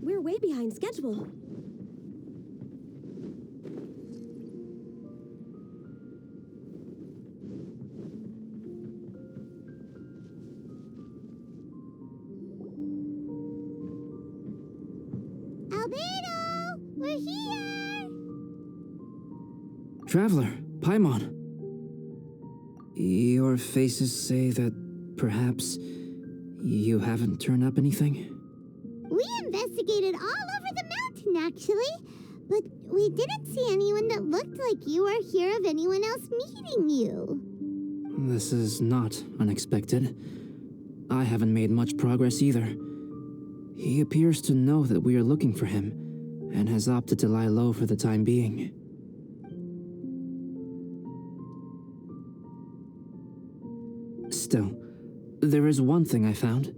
We're way behind schedule. Albedo! We're here! Traveler, Paimon. Your faces say that perhaps you haven't turned up anything? We investigated all over the mountain, actually. But we didn't see anyone that looked like you or hear of anyone else meeting you. This is not unexpected. I haven't made much progress either. He appears to know that we are looking for him, and has opted to lie low for the time being. Still, there is one thing I found.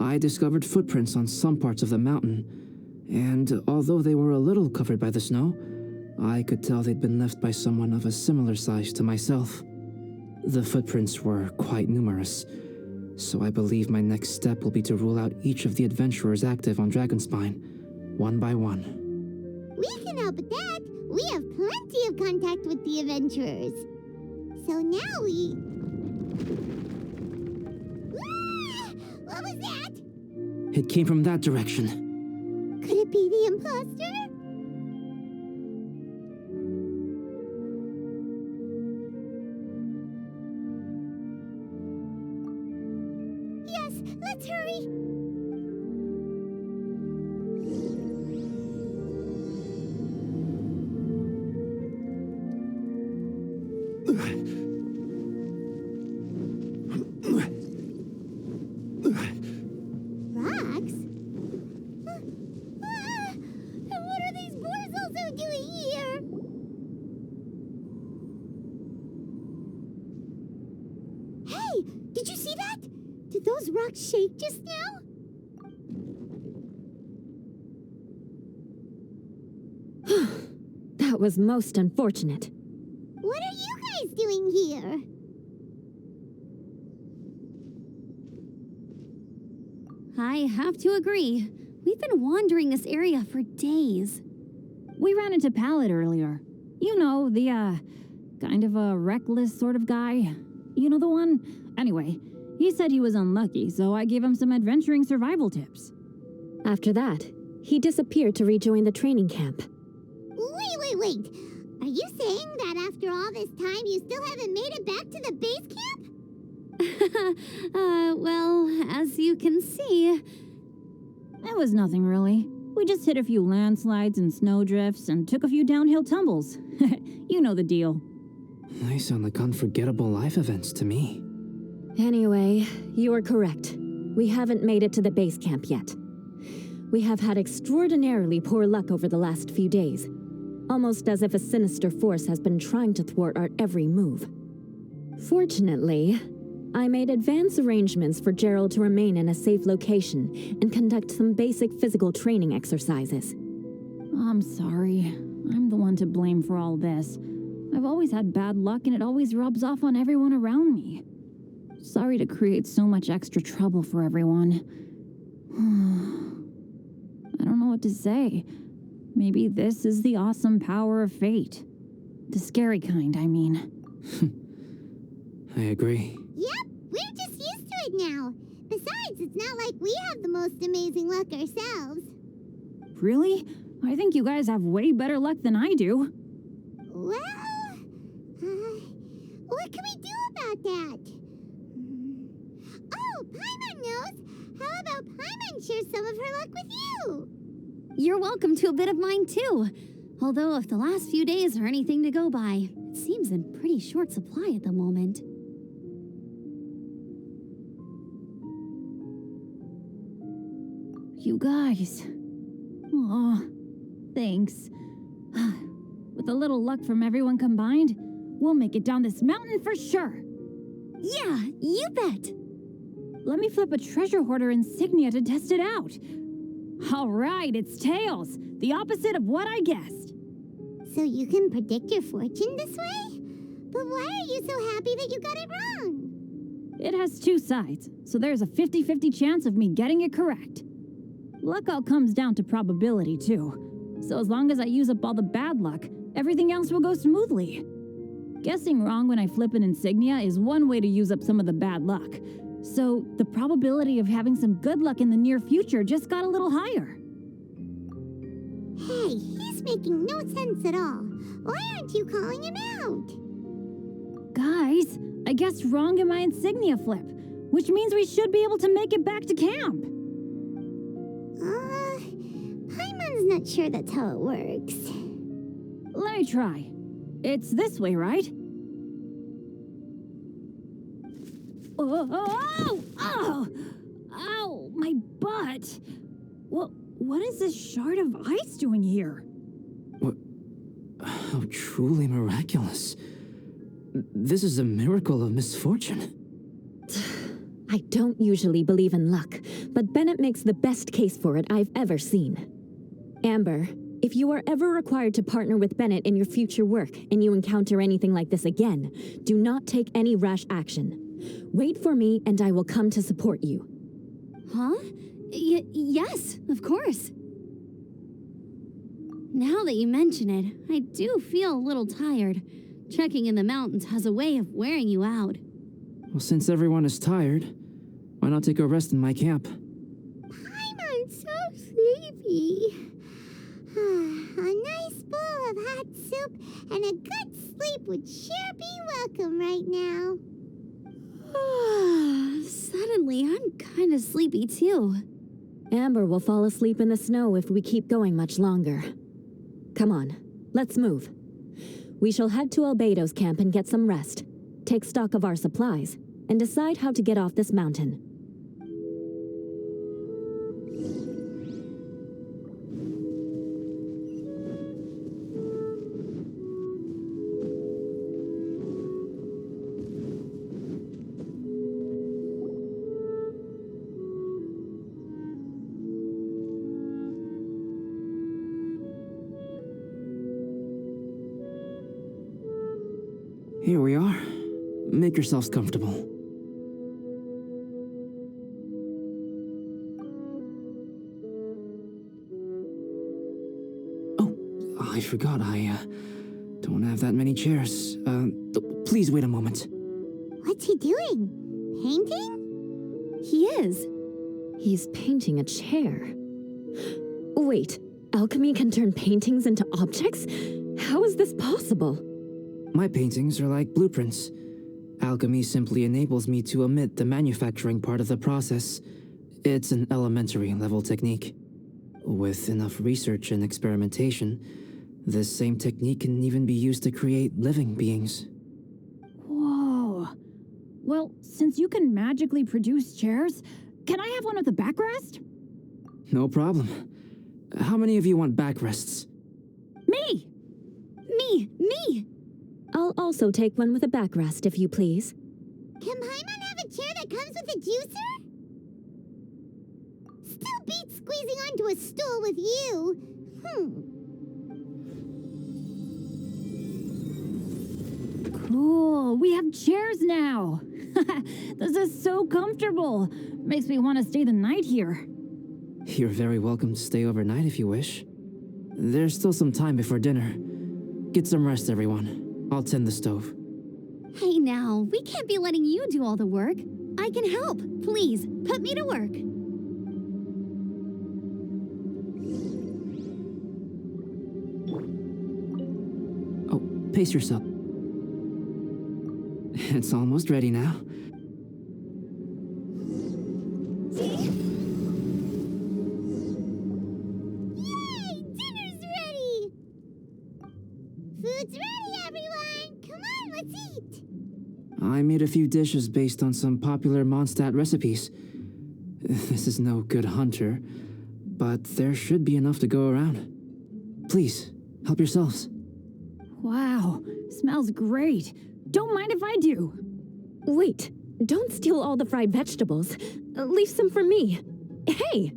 I discovered footprints on some parts of the mountain, and although they were a little covered by the snow, I could tell they'd been left by someone of a similar size to myself. The footprints were quite numerous, so I believe my next step will be to rule out each of the adventurers active on Dragonspine, one by one. We can help with that. We have plenty of contact with the adventurers. So now we... Ah! What was that? It came from that direction. Could it be the imposter? Yes, let's hurry. Rocks? And what are these boars also doing here? Hey, did you see that? Did those rocks shake just now? That was most unfortunate. What are you guys doing here? I have to agree. We've been wandering this area for days. We ran into Pallet earlier. You know, the, kind of a reckless sort of guy. You know the one? Anyway, he said he was unlucky, so I gave him some adventuring survival tips. After that, he disappeared to rejoin the training camp. Wait. Are you saying that after all this time you still haven't made it back to the base camp? Well, as you can see, it was nothing really. We just hit a few landslides and snowdrifts and took a few downhill tumbles. You know the deal. They sound like unforgettable life events to me. Anyway, you are correct. We haven't made it to the base camp yet. We have had extraordinarily poor luck over the last few days. Almost as if a sinister force has been trying to thwart our every move. Fortunately, I made advance arrangements for Gerald to remain in a safe location and conduct some basic physical training exercises. I'm sorry. I'm the one to blame for all this. I've always had bad luck and it always rubs off on everyone around me. Sorry to create so much extra trouble for everyone. I don't know what to say. Maybe this is the awesome power of fate. The scary kind, I mean. I agree. Yep, we're just used to it now. Besides, it's not like we have the most amazing luck ourselves. Really? I think you guys have way better luck than I do. Well, what can we do about that? Oh, Paimon knows. How about Paimon share some of her luck with you? You're welcome to a bit of mine too. Although if the last few days are anything to go by, it seems in pretty short supply at the moment. You guys. Aw, thanks. With a little luck from everyone combined, we'll make it down this mountain for sure. Yeah, you bet. Let me flip a treasure hoarder insignia to test it out. All right, it's tails. The opposite of what I guessed. So you can predict your fortune this way? But why are you so happy that you got it wrong? It has two sides, so there's a 50-50 chance of me getting it correct. luck all comes down to probability, too. So as long as I use up all the bad luck, everything else will go smoothly. Guessing wrong when I flip an insignia is one way to use up some of the bad luck. So the probability of having some good luck in the near future just got a little higher. Hey, he's making no sense at all. Why aren't you calling him out? Guys, I guessed wrong in my insignia flip, which means we should be able to make it back to camp. Paimon's not sure that's how it works. Let me try. It's this way, right? Oh, ow, my butt. What is this shard of ice doing here? What? How truly miraculous. This is a miracle of misfortune. I don't usually believe in luck, but Bennett makes the best case for it I've ever seen. Amber, if you are ever required to partner with Bennett in your future work and you encounter anything like this again, do not take any rash action. Wait for me and I will come to support you. Huh? Yes, of course. Now that you mention it, I do feel a little tired. Trekking in the mountains has a way of wearing you out. Well, since everyone is tired, why not take a rest in my camp? Paimon's so sleepy. A nice bowl of hot soup and a good sleep would sure be welcome right now. Suddenly, I'm kind of sleepy too. Amber will fall asleep in the snow if we keep going much longer. Come on, let's move. We shall head to Albedo's camp and get some rest, take stock of our supplies, and decide how to get off this mountain. Here we are. Make yourselves comfortable. Oh, I forgot I don't have that many chairs. Please wait a moment. What's he doing? Painting? He is. He's painting a chair. Wait, alchemy can turn paintings into objects? How is this possible? My paintings are like blueprints. Alchemy simply enables me to omit the manufacturing part of the process. It's an elementary level technique. With enough research and experimentation, this same technique can even be used to create living beings. Whoa. Well, since you can magically produce chairs, can I have one with a backrest? No problem. How many of you want backrests? Me! Me! I'll also take one with a backrest, if you please. Can Paimon have a chair that comes with a juicer? Still beats squeezing onto a stool with you. Cool, we have chairs now. This is so comfortable. Makes me want to stay the night here. You're very welcome to stay overnight if you wish. There's still some time before dinner. Get some rest, everyone. I'll tend the stove. Hey now, we can't be letting you do all the work. I can help. Please, put me to work. Oh, pace yourself. It's almost ready now. Yay! Dinner's ready! Food's ready, everyone! Come on, let's eat! I made a few dishes based on some popular Mondstadt recipes. This is no good hunter, but there should be enough to go around. Please, help yourselves. Wow, smells great. Don't mind if I do. Wait, don't steal all the fried vegetables. Leave some for me. Hey!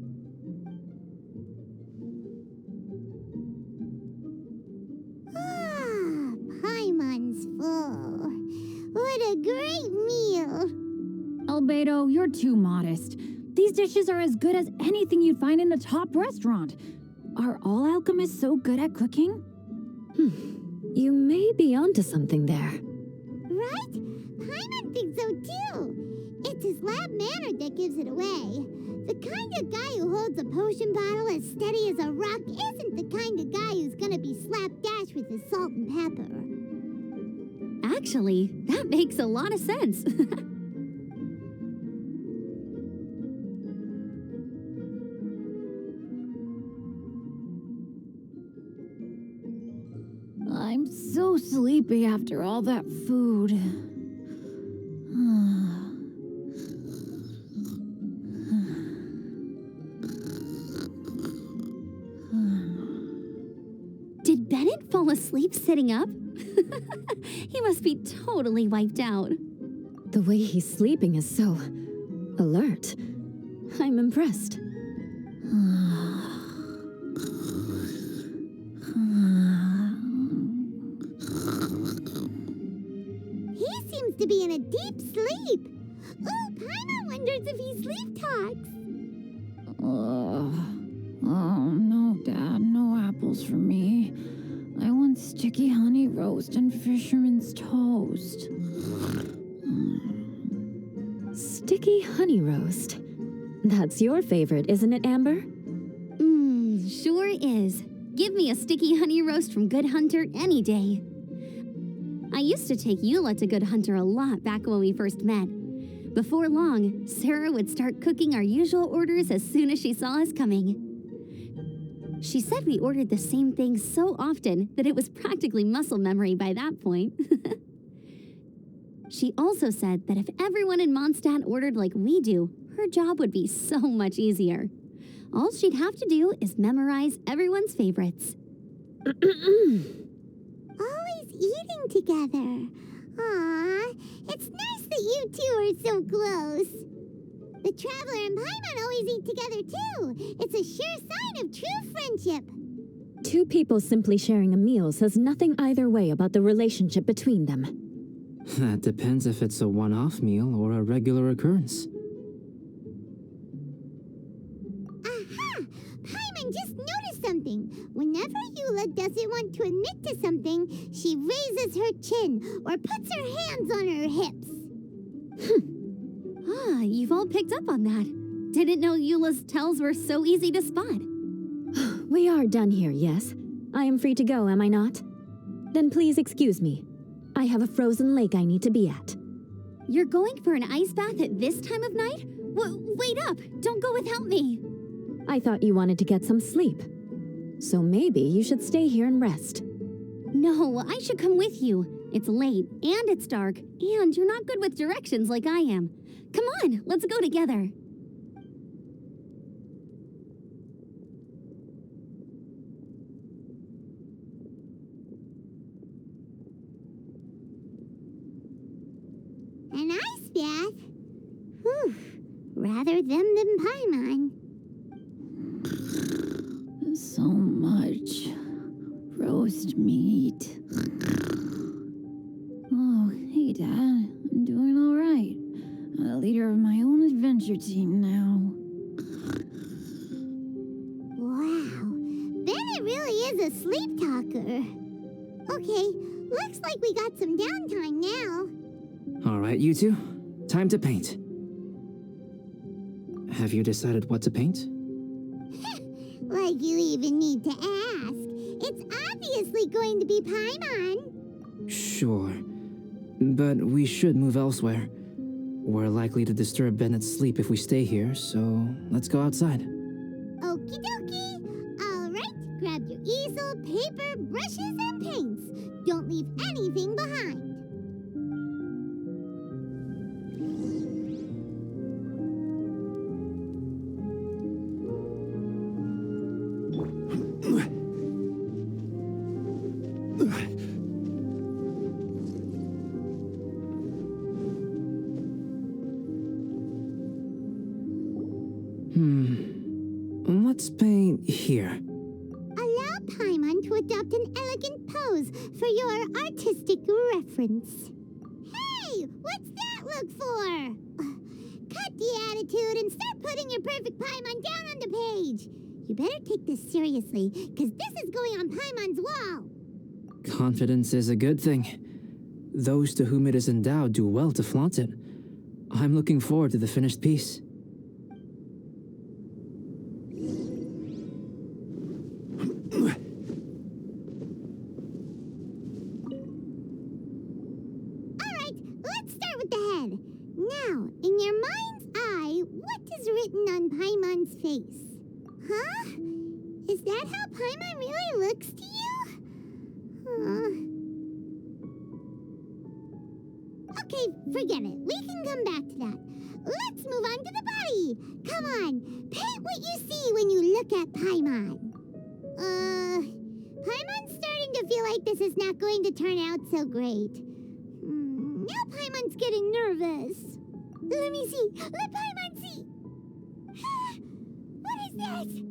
Paimon's full. What a great meal! Albedo, you're too modest. The These dishes are as good as anything you'd find in a top restaurant. Are all alchemists so good at cooking? You may be onto something there. Right? Paimon thinks so too. It's his lab manner that gives it away. The kind of guy who holds a potion bottle as steady as a rock isn't the kind of guy who's gonna be slapdash with his salt and pepper. Actually, that makes a lot of sense. I'm so sleepy after all that food. Did Bennett fall asleep sitting up? He must be totally wiped out. The way he's sleeping is so alert. I'm impressed. He seems to be in a deep sleep. Oh, Paimon wonders if he sleep talks. Oh, no, Dad. No apples for me. I want sticky honey roast and fisherman's toast. Sticky honey roast. That's your favorite, isn't it, Amber? Sure is. Give me a sticky honey roast from Good Hunter any day. I used to take Eula to Good Hunter a lot back when we first met. Before long, Sarah would start cooking our usual orders as soon as she saw us coming. She said we ordered the same thing so often that it was practically muscle memory by that point. She also said that if everyone in Mondstadt ordered like we do, her job would be so much easier. All she'd have to do is memorize everyone's favorites. Always eating together. Aw, it's nice that you two are so close. The Traveler and Paimon always eat together too. It's a sure sign of true friendship. Two people simply sharing a meal says nothing either way about the relationship between them. That depends if it's a one-off meal or a regular occurrence. Aha! Paimon just noticed something. Whenever Eula doesn't want to admit to something, she raises her chin or puts her hands on her hips. You've all picked up on that. Didn't know Eula's tells were so easy to spot. We are done here, yes? I am free to go, am I not? Then please excuse me. I have a frozen lake I need to be at. You're going for an ice bath at this time of night? Wait up! Don't go without me! I thought you wanted to get some sleep. So maybe you should stay here and rest. No, I should come with you. It's late, and it's dark, and you're not good with directions like I am. Come on, let's go together. An ice bath? Whew. Rather them than Paimon. So much roast meat. Oh, hey, Dad. I'm doing all right. I'm the leader of my own adventure team now. Wow. Bennett really is a sleep talker. Okay, looks like we got some downtime now. All right, you two. Time to paint. Have you decided what to paint? Like you even need to ask. It's obviously going to be Paimon. Sure. But we should move elsewhere. We're likely to disturb Bennett's sleep if we stay here, so let's go outside. Okie dokie. All right, grab your easel, paper, brushes, and paints. Don't leave anything behind. Let's paint here. Allow Paimon to adopt an elegant pose for your artistic reference. Hey, what's that look for? cut the attitude and start putting your perfect Paimon down on the page. You better take this seriously, because this is going on Paimon's wall. Confidence is a good thing. Those to whom it is endowed do well to flaunt it. I'm looking forward to the finished piece. Alright, let's start with the head. Now, in your mind's eye, what is written on Paimon's face? Huh? Is that how Paimon really looks to you? Okay, forget it. We can come back to that. Let's move on to the body. Come on, paint what you see when you look at Paimon. Paimon's starting to feel like this is not going to turn out so great. Now Paimon's getting nervous. Let me see. Let Paimon see. What is this?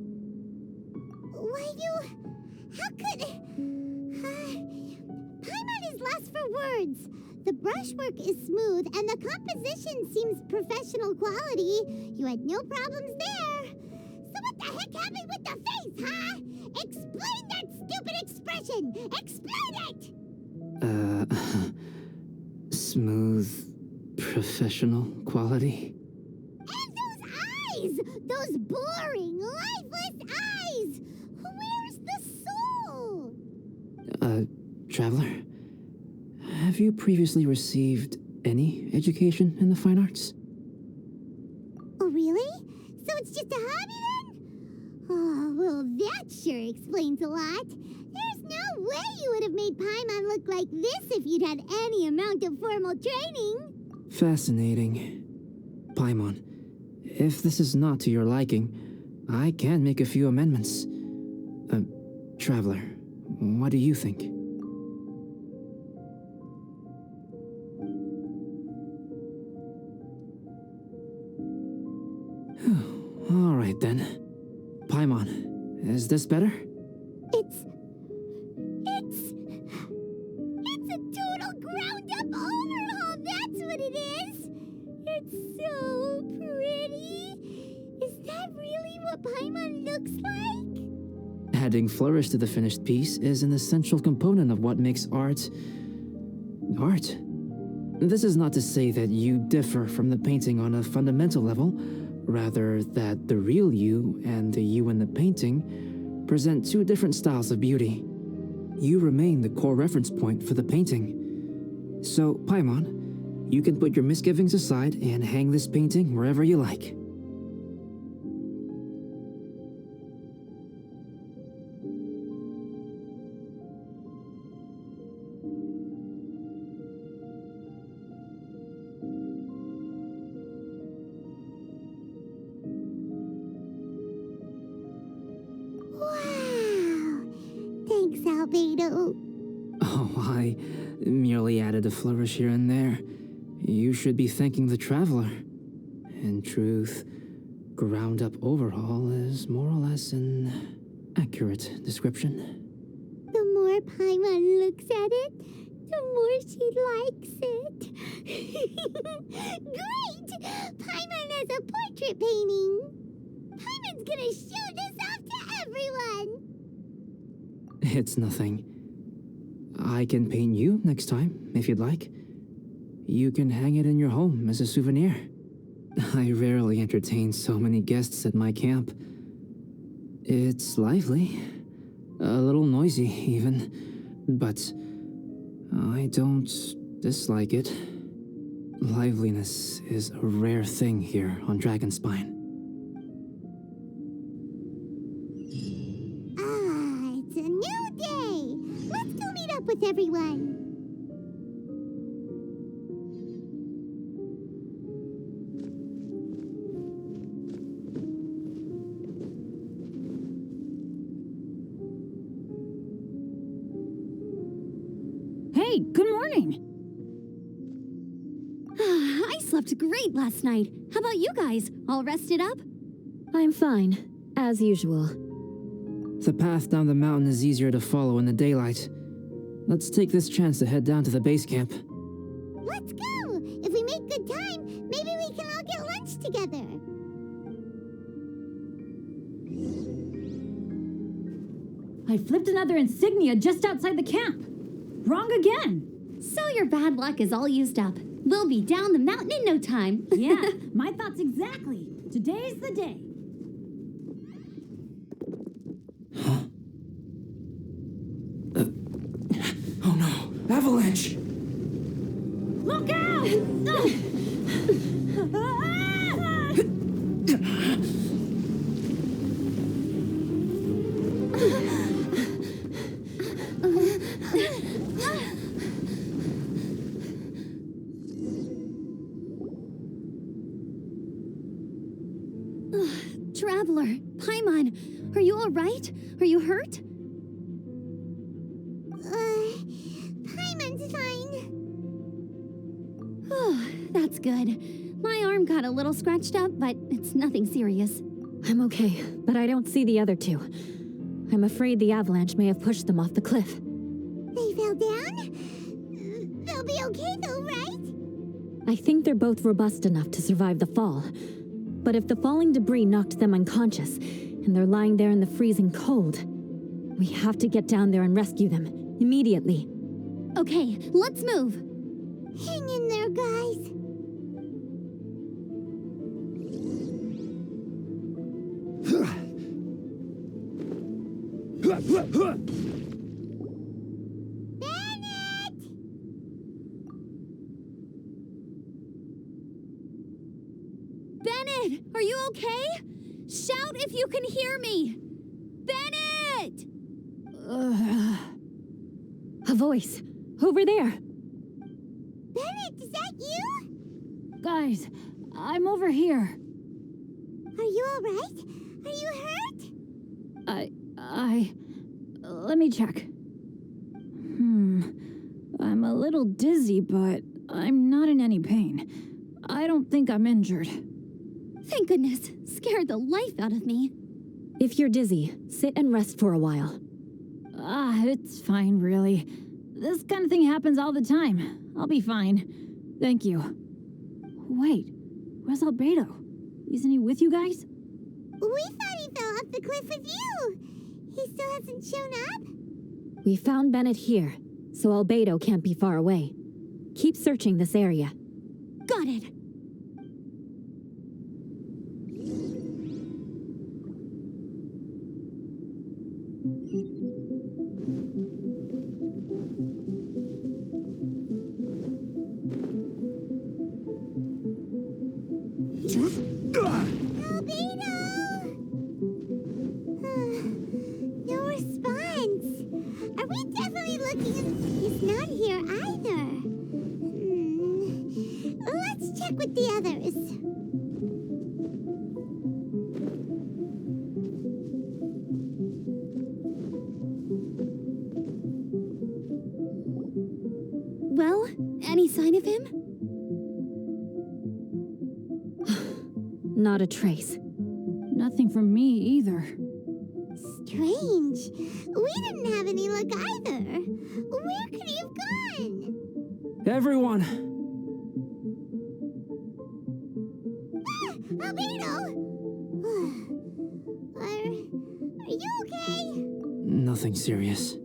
How could... Paimon is lost for words. The brushwork is smooth, and the composition seems professional quality. You had no problems there. So what the heck happened with the face, huh? Explain that stupid expression! Explain it! Smooth, professional quality. And those eyes! Those boring, lifeless eyes! Where's the soul? Traveler? Have you previously received any education in the fine arts? Oh, really? So it's just a hobby then? Oh, well, that sure explains a lot. There's no way you would have made Paimon look like this if you'd had any amount of formal training. Fascinating. Paimon, if this is not to your liking, I can make a few amendments. Traveler, what do you think? All right then. Paimon, is this better? It's a total ground-up overhaul, that's what it is! It's so pretty! Is that really what Paimon looks like? Adding flourish to the finished piece is an essential component of what makes art... art. This is not to say that you differ from the painting on a fundamental level, rather that the real you and the you in the painting present two different styles of beauty. You remain the core reference point for the painting. So, Paimon, you can put your misgivings aside and hang this painting wherever you like. Albedo. Oh, I merely added a flourish here and there. You should be thanking the traveler. In truth, ground-up overhaul is more or less an accurate description. The more Paimon looks at it, the more she likes it. Great! Paimon has a portrait painting. Paimon's gonna show this off to everyone. It's nothing. I can paint you next time, if you'd like. You can hang it in your home as a souvenir. I rarely entertain so many guests at my camp. It's lively. A little noisy, even. But I don't dislike it. Liveliness is a rare thing here on Dragonspine. It's a new day. Let's go meet up with everyone. Hey, good morning. I slept great last night. How about you guys? All rested up? I'm fine, as usual. The path down the mountain is easier to follow in the daylight. Let's take this chance to head down to the base camp. Let's go! If we make good time, maybe we can all get lunch together. I flipped another insignia just outside the camp. Wrong again. So your bad luck is all used up. We'll be down the mountain in no time. Yeah, my thoughts exactly. Today's the day. Oh no! Avalanche! Look out! Traveler, Paimon, are you all right? Are you hurt? Paimon's fine. Oh, that's good. My arm got a little scratched up, but it's nothing serious. I'm okay, but I don't see the other two. I'm afraid the avalanche may have pushed them off the cliff. They fell down? They'll be okay though, right? I think they're both robust enough to survive the fall. But if the falling debris knocked them unconscious, and they're lying there in the freezing cold, we have to get down there and rescue them, immediately. Okay, let's move. Hang in there, guys. Bennett! Bennett, are you okay? Shout if you can hear me. Bennett! A voice. Over there. Bennett, is that you? Guys, I'm over here. Are you all right? Are you hurt? Let me check. I'm a little dizzy, but I'm not in any pain. I don't think I'm injured. Thank goodness. Scared the life out of me. If you're dizzy, sit and rest for a while. It's fine, really. This kind of thing happens all the time. I'll be fine. Thank you. Wait, where's Albedo? Isn't he with you guys? We thought he fell off the cliff with you. He still hasn't shown up? We found Bennett here, so Albedo can't be far away. Keep searching this area. Got it. Albedo! No response. Are we definitely looking? He's not here either. Let's check with the others. Well, any sign of him? Not a trace. Nothing from me either. Strange. We didn't have any luck either. Where could he have gone? Everyone! Albedo! Are you okay? Nothing serious.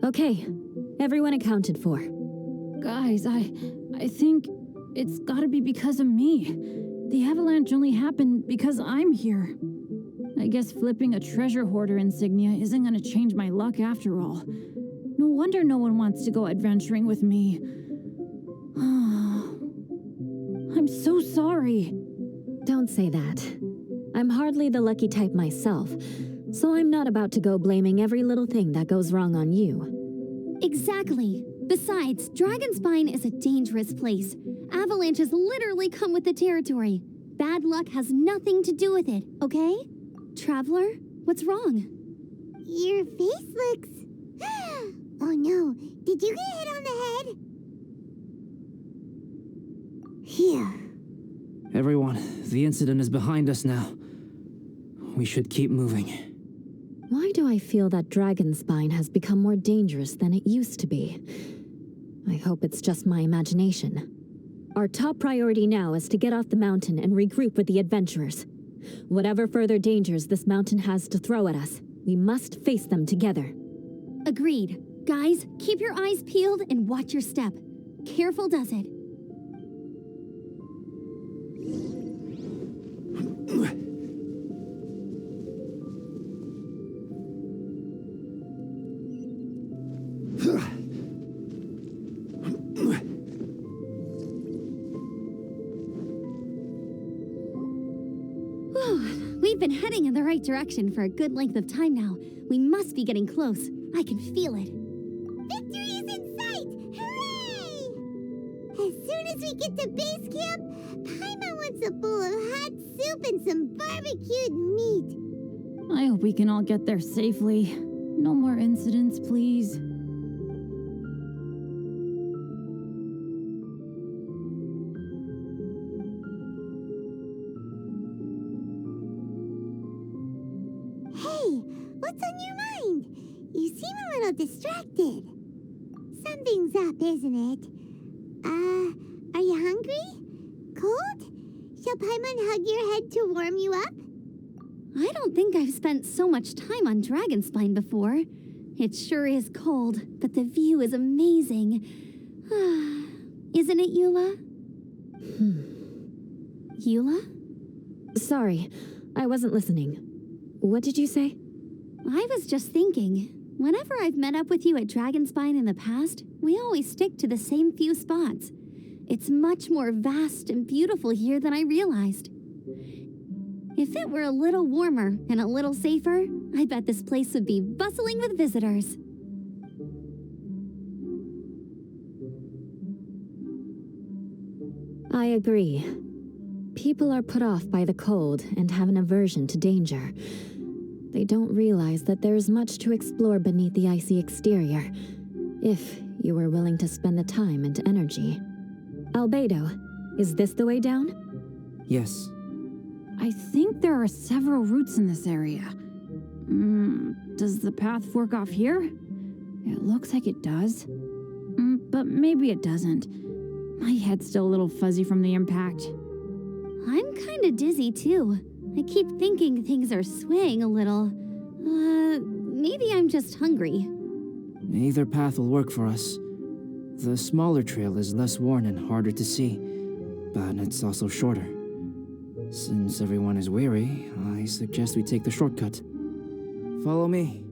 Okay, everyone accounted for. Guys, I think it's gotta be because of me. The avalanche only happened because I'm here. I guess flipping a treasure hoarder insignia isn't gonna change my luck after all. No wonder no one wants to go adventuring with me. I'm so sorry. Don't say that. I'm hardly the lucky type myself, so I'm not about to go blaming every little thing that goes wrong on you. Exactly. Besides, Dragonspine is a dangerous place. Avalanches literally come with the territory. Bad luck has nothing to do with it, okay? Traveler, what's wrong? Your face looks... Oh no, did you get hit on the head? Phew. Everyone, the incident is behind us now. We should keep moving. Why do I feel that Dragonspine has become more dangerous than it used to be? I hope it's just my imagination. Our top priority now is to get off the mountain and regroup with the adventurers. Whatever further dangers this mountain has to throw at us, we must face them together. Agreed. Guys, keep your eyes peeled and watch your step. Careful does it. We've been heading in the right direction for a good length of time now. We must be getting close. I can feel it. Victory is in sight! Hooray! As soon as we get to base camp, Paimon wants a bowl of hot soup and some barbecued meat. I hope we can all get there safely. No more incidents, please. What's on your mind? You seem a little distracted. Something's up, isn't it? Are you hungry? Cold? Shall Paimon hug your head to warm you up? I don't think I've spent so much time on Dragonspine before. It sure is cold, but the view is amazing. Isn't it, Eula? Eula? Sorry, I wasn't listening. What did you say? I was just thinking, whenever I've met up with you at Dragonspine in the past, we always stick to the same few spots. It's much more vast and beautiful here than I realized. If it were a little warmer and a little safer, I bet this place would be bustling with visitors. I agree. People are put off by the cold and have an aversion to danger. They don't realize that there is much to explore beneath the icy exterior, if you were willing to spend the time and energy. Albedo, is this the way down? Yes. I think there are several routes in this area. Does the path fork off here? It looks like it does. But maybe it doesn't. My head's still a little fuzzy from the impact. I'm kinda dizzy too. I keep thinking things are swaying a little. Maybe I'm just hungry. Either path will work for us. The smaller trail is less worn and harder to see, but it's also shorter. Since everyone is weary, I suggest we take the shortcut. Follow me.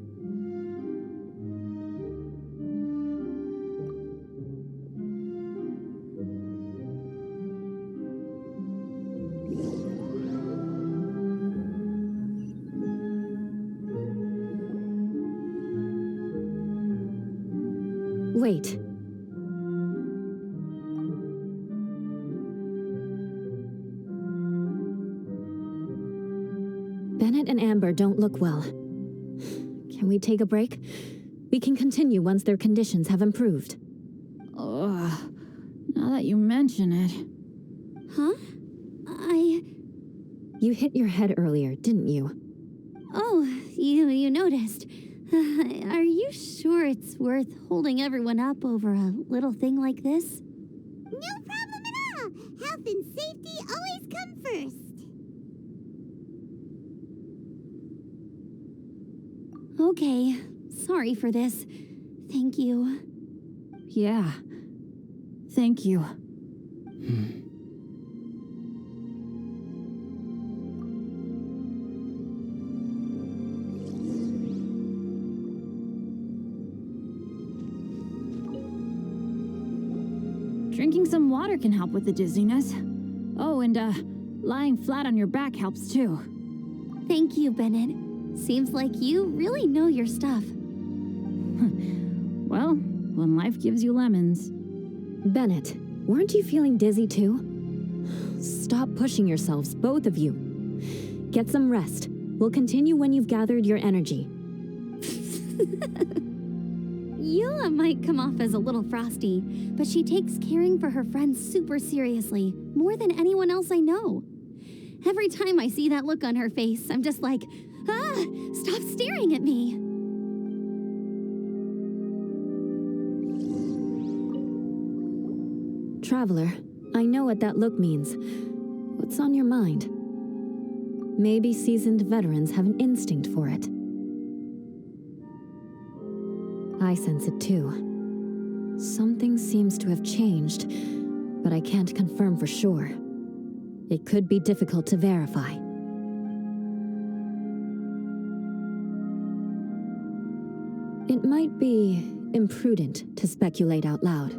Wait. Bennett and Amber don't look well. Can we take a break? We can continue once their conditions have improved. Ugh. Now that you mention it. Huh? You hit your head earlier, didn't you? Oh, you noticed. Are you sure it's worth holding everyone up over a little thing like this? No problem at all. Health and safety always come first. Okay. Sorry for this. Thank you. Yeah. Thank you. Drinking some water can help with the dizziness. Oh, and lying flat on your back helps too. Thank you, Bennett. Seems like you really know your stuff. Well, when life gives you lemons. Bennett, weren't you feeling dizzy too? Stop pushing yourselves, both of you. Get some rest. We'll continue when you've gathered your energy. Eula might come off as a little frosty, but she takes caring for her friends super seriously, more than anyone else I know. Every time I see that look on her face, I'm just like, stop staring at me. Traveler, I know what that look means. What's on your mind? Maybe seasoned veterans have an instinct for it. I sense it too. Something seems to have changed, but I can't confirm for sure. It could be difficult to verify. It might be imprudent to speculate out loud,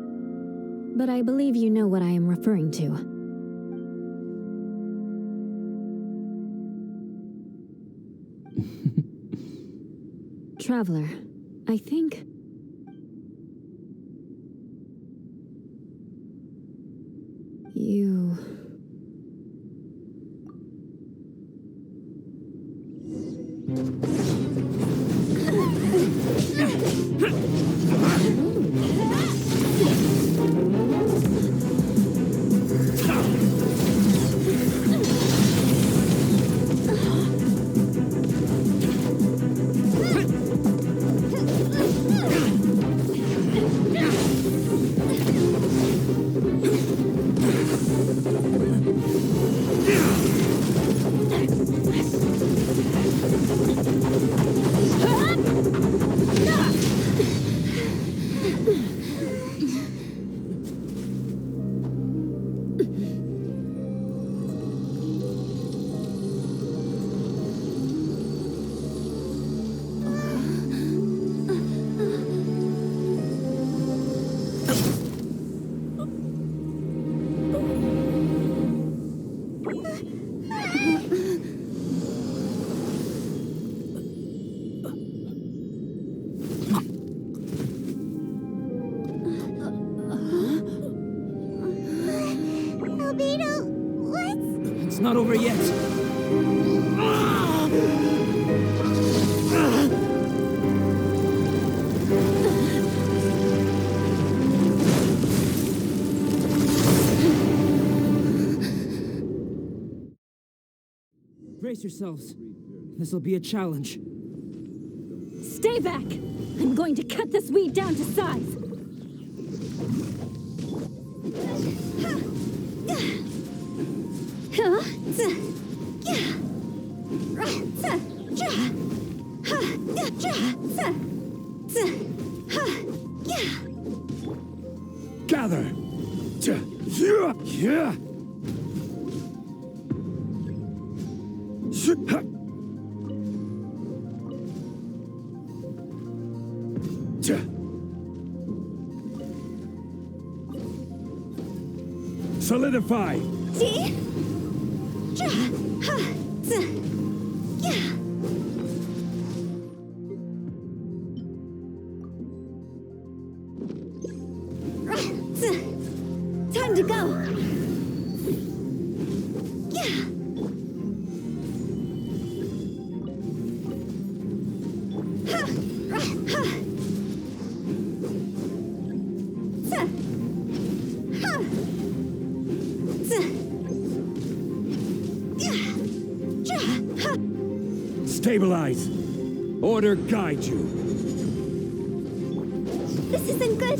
but I believe you know what I am referring to. Traveler, I think... you... It's not over yet. Brace yourselves. This'll be a challenge. Stay back! I'm going to cut this weed down to size! Gather! Solidify! Time to go! Stabilize! Order guide you! This isn't good!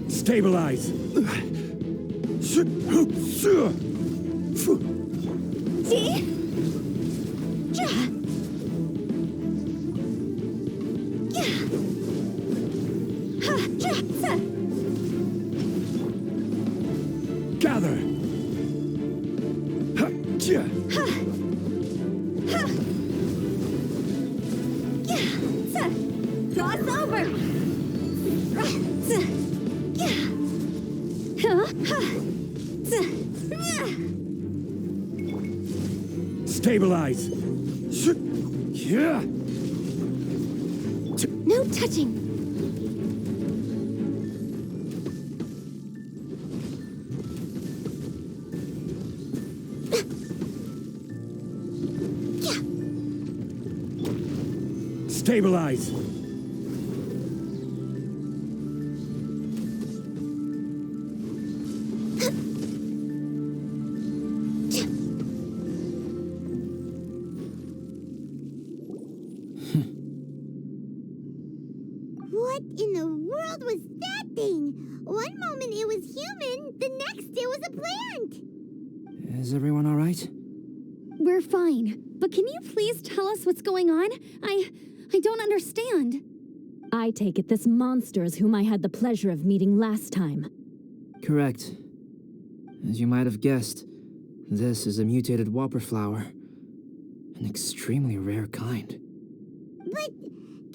Stabilize! Gather! Cross over! Stabilize! No touching! Stabilize! world was that thing? One moment it was human, the next it was a plant. Is everyone all right? We're fine, but can you please tell us what's going on? I don't understand. I take it this monster is whom I had the pleasure of meeting last time. Correct. As you might have guessed, this is a mutated whopper flower. An extremely rare kind. But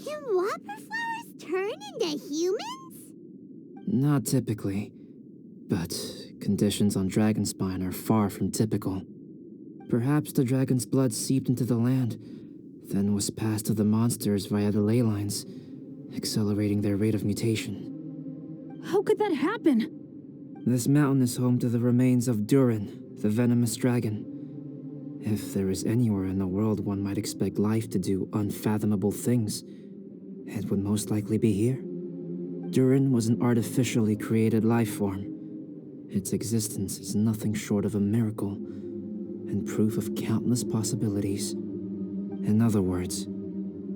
can whopper flowers turn into humans? Not typically, but conditions on Dragonspine are far from typical. Perhaps the dragon's blood seeped into the land, then was passed to the monsters via the ley lines, accelerating their rate of mutation. How could that happen? This mountain is home to the remains of Durin, the venomous dragon. If there is anywhere in the world one might expect life to do unfathomable things, it would most likely be here. Durin was an artificially created life form. Its existence is nothing short of a miracle, and proof of countless possibilities. In other words,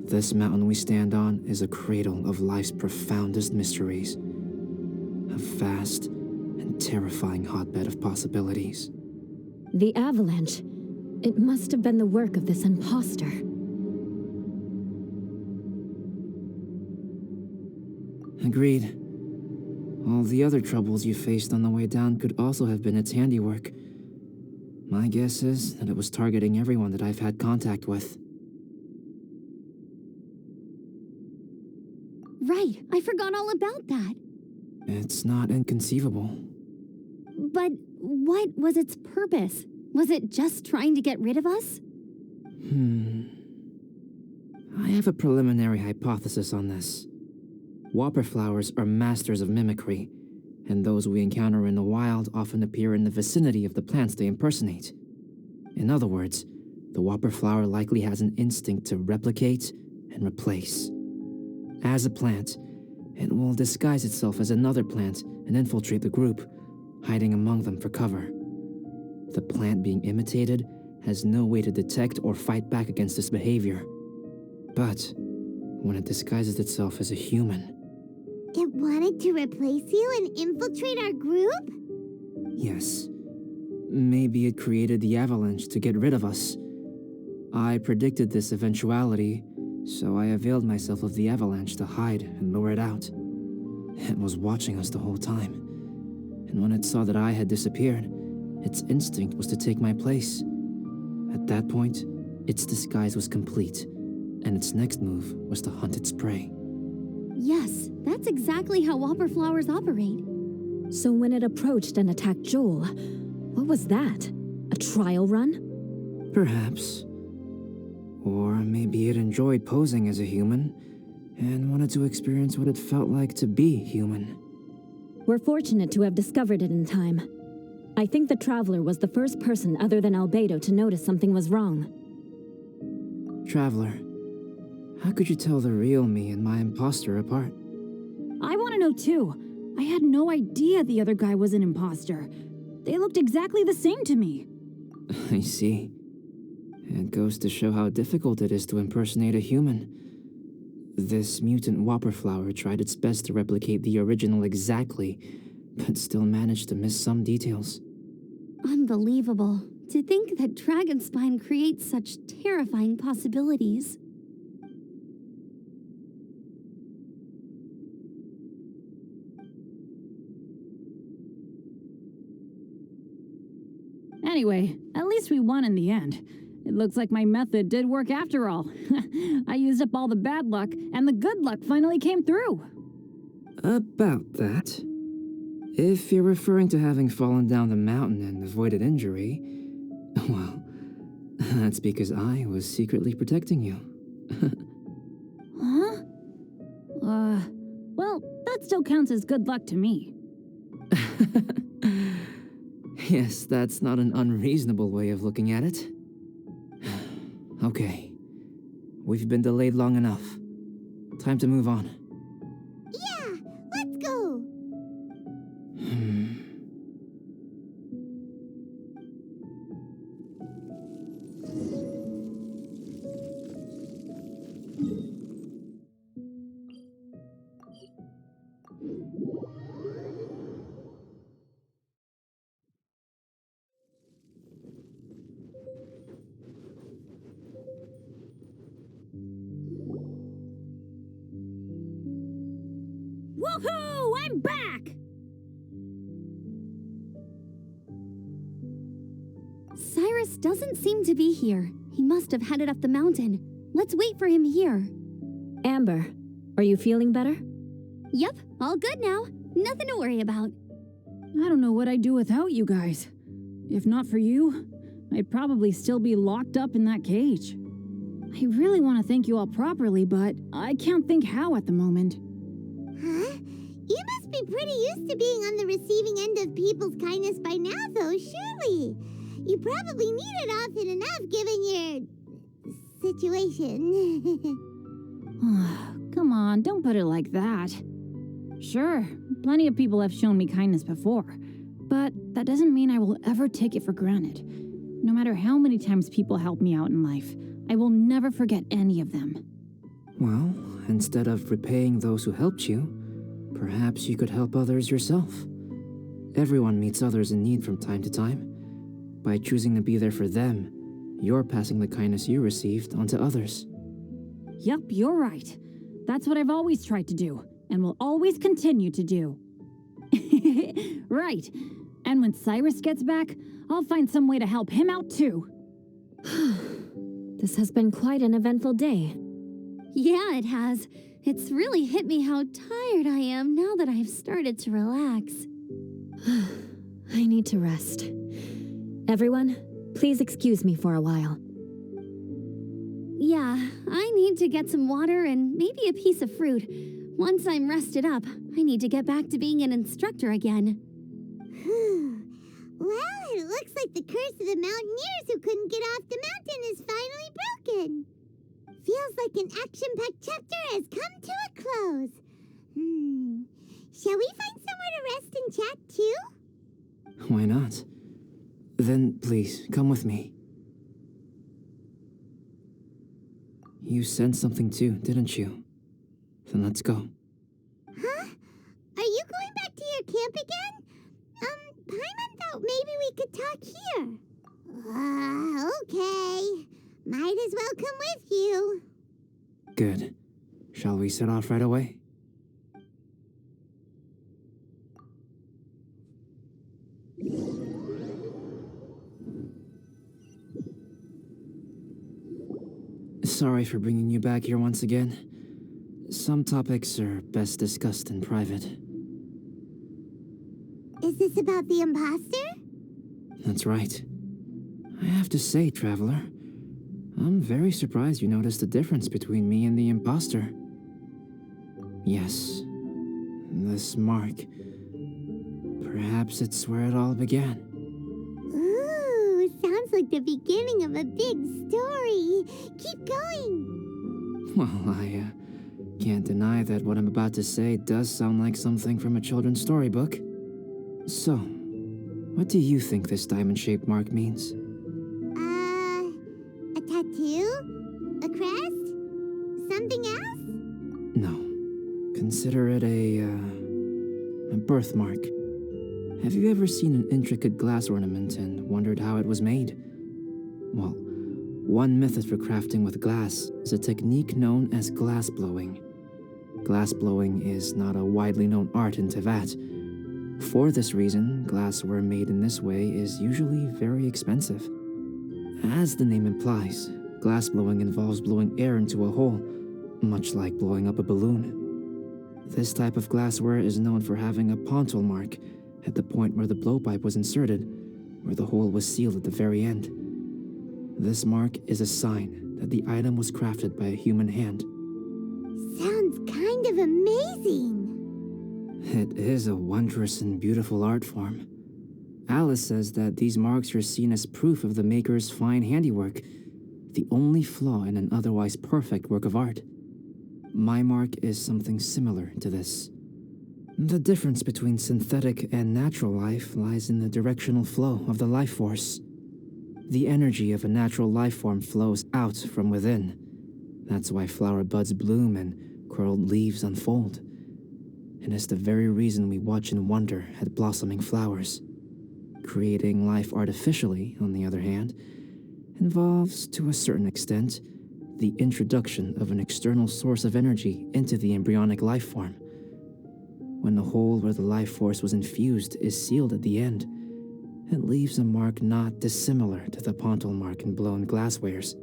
this mountain we stand on is a cradle of life's profoundest mysteries. A vast and terrifying hotbed of possibilities. The avalanche. It must have been the work of this imposter. Agreed. All the other troubles you faced on the way down could also have been its handiwork. My guess is that it was targeting everyone that I've had contact with. Right, I forgot all about that. It's not inconceivable. But what was its purpose? Was it just trying to get rid of us? I have a preliminary hypothesis on this. Whopper flowers are masters of mimicry, and those we encounter in the wild often appear in the vicinity of the plants they impersonate. In other words, the whopper flower likely has an instinct to replicate and replace. As a plant, it will disguise itself as another plant and infiltrate the group, hiding among them for cover. The plant being imitated has no way to detect or fight back against this behavior. But when it disguises itself as a human... It wanted to replace you and infiltrate our group? Yes. Maybe it created the avalanche to get rid of us. I predicted this eventuality, so I availed myself of the avalanche to hide and lure it out. It was watching us the whole time, and when it saw that I had disappeared, its instinct was to take my place. At that point, its disguise was complete, and its next move was to hunt its prey. Yes, that's exactly how whopper flowers operate. So when it approached and attacked Joel, what was that? A trial run? Perhaps. Or maybe it enjoyed posing as a human, and wanted to experience what it felt like to be human. We're fortunate to have discovered it in time. I think the Traveler was the first person other than Albedo to notice something was wrong. Traveler, how could you tell the real me and my imposter apart? I want to know too. I had no idea the other guy was an imposter. They looked exactly the same to me. I see. It goes to show how difficult it is to impersonate a human. This mutant whopper flower tried its best to replicate the original exactly, but still managed to miss some details. Unbelievable. To think that Dragonspine creates such terrifying possibilities. Anyway, at least we won in the end. It looks like my method did work after all. I used up all the bad luck, and the good luck finally came through. About that. If you're referring to having fallen down the mountain and avoided injury, well, that's because I was secretly protecting you. Huh? Well, that still counts as good luck to me. Yes, that's not an unreasonable way of looking at it. Okay. We've been delayed long enough. Time to move on. Yeah, let's go. Woohoo! I'm back! Cyrus doesn't seem to be here. He must have headed up the mountain. Let's wait for him here. Amber, are you feeling better? Yep, all good now. Nothing to worry about. I don't know what I'd do without you guys. If not for you, I'd probably still be locked up in that cage. I really want to thank you all properly, but I can't think how at the moment. Huh? You must be pretty used to being on the receiving end of people's kindness by now, though, surely. You probably need it often enough given your situation. Come on, don't put it like that. Sure, plenty of people have shown me kindness before, but that doesn't mean I will ever take it for granted. No matter how many times people help me out in life, I will never forget any of them. Well, instead of repaying those who helped you, perhaps you could help others yourself. Everyone meets others in need from time to time. By choosing to be there for them, you're passing the kindness you received onto others. Yup, you're right. That's what I've always tried to do, and will always continue to do. Right. And when Cyrus gets back, I'll find some way to help him out too. This has been quite an eventful day. Yeah, it has. It's really hit me how tired I am now that I've started to relax. I need to rest. Everyone, please excuse me for a while. Yeah, I need to get some water and maybe a piece of fruit. Once I'm rested up, I need to get back to being an instructor again. Well, it looks like the curse of the mountaineers who couldn't get off the mountain is finally broken. Feels like an action-packed chapter has come to a close. Shall we find somewhere to rest and chat too? Why not? Then please, come with me. You sensed something too, didn't you? Then let's go. Huh? Are you going back to your camp again? Paimon thought maybe we could talk here. Okay. Might as well come with you. Good. Shall we set off right away? Sorry for bringing you back here once again. Some topics are best discussed in private. Is this about the imposter? That's right. I have to say, Traveler, I'm very surprised you noticed the difference between me and the imposter. Yes, this mark. Perhaps it's where it all began. Ooh, sounds like the beginning of a big story. Keep going. Well, I can't deny that what I'm about to say does sound like something from a children's storybook. So, what do you think this diamond-shaped mark means? A tattoo? A crest? Something else? No. Consider it a birthmark. Have you ever seen an intricate glass ornament and wondered how it was made? Well, one method for crafting with glass is a technique known as glass blowing. Glass blowing is not a widely known art in Teyvat. For this reason, glassware made in this way is usually very expensive. As the name implies, glass blowing involves blowing air into a hole, much like blowing up a balloon. This type of glassware is known for having a pontil mark at the point where the blowpipe was inserted, where the hole was sealed at the very end. This mark is a sign that the item was crafted by a human hand. Sounds kind of amazing. It is a wondrous and beautiful art form. Alice says that these marks are seen as proof of the maker's fine handiwork, the only flaw in an otherwise perfect work of art. My mark is something similar to this. The difference between synthetic and natural life lies in the directional flow of the life force. The energy of a natural life form flows out from within. That's why flower buds bloom and curled leaves unfold. And it's the very reason we watch and wonder at blossoming flowers. Creating life artificially, on the other hand, involves, to a certain extent, the introduction of an external source of energy into the embryonic life form. when the hole where the life force was infused is sealed at the end, it leaves a mark not dissimilar to the pontal mark in blown glasswares.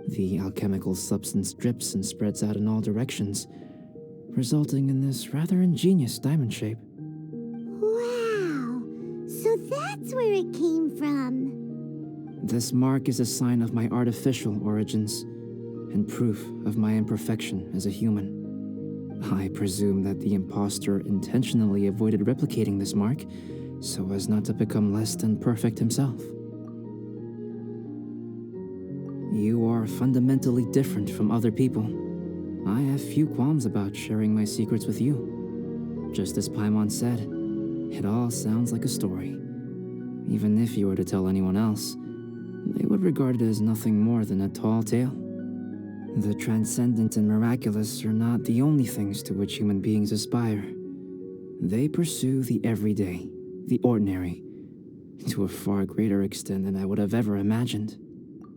The alchemical substance drips and spreads out in all directions, resulting in this rather ingenious diamond shape. Wow! So that's where it came from. This mark is a sign of my artificial origins, and proof of my imperfection as a human. I presume that the impostor intentionally avoided replicating this mark, so as not to become less than perfect himself. You are fundamentally different from other people. I have few qualms about sharing my secrets with you. Just as Paimon said, it all sounds like a story. Even if you were to tell anyone else, they would regard it as nothing more than a tall tale. The transcendent and miraculous are not the only things to which human beings aspire. They pursue the everyday, the ordinary, to a far greater extent than I would have ever imagined.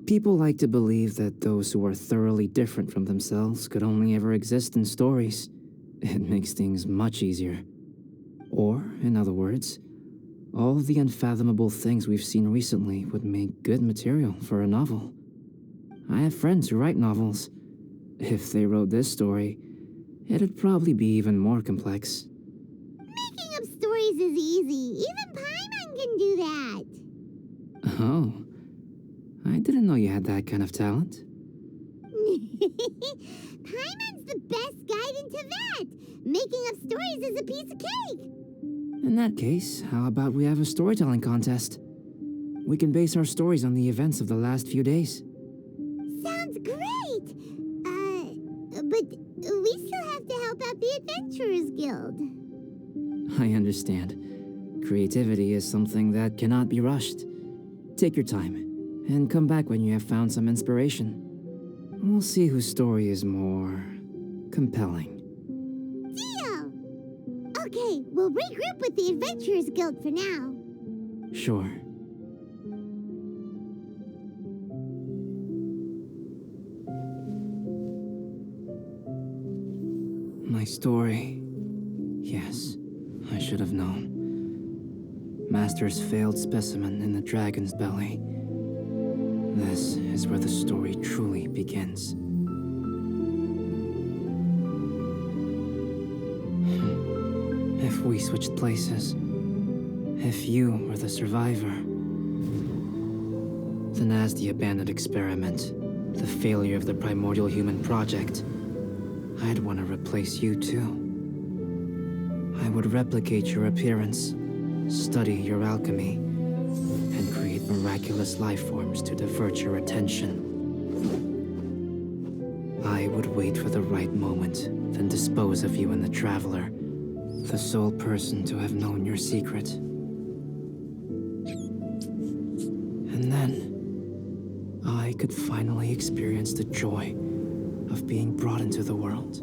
People like to believe that those who are thoroughly different from themselves could only ever exist in stories. It makes things much easier. Or, in other words, all the unfathomable things we've seen recently would make good material for a novel. I have friends who write novels. If they wrote this story, it'd probably be even more complex. Making up stories is easy. Even Paimon can do that. Oh, I didn't know you had that kind of talent. Paimon's the best guide into that. Making up stories is a piece of cake. In that case, how about we have a storytelling contest? We can base our stories on the events of the last few days. Sounds great. But we still have to help out the Adventurers Guild. I understand. Creativity is something that cannot be rushed. Take your time, and come back when you have found some inspiration. We'll see whose story is more compelling. Deal! Okay, we'll regroup with the Adventurers Guild for now. Sure. My story. Yes, I should have known. Master's failed specimen in the dragon's belly. This is where the story truly begins. If we switched places, if you were the survivor, then as the abandoned experiment, the failure of the primordial human project, I'd want to replace you too. I would replicate your appearance, study your alchemy, and create miraculous life forms to divert your attention. I would wait for the right moment, then dispose of you in the Traveler, the sole person to have known your secret. And then, I could finally experience the joy of being brought into the world.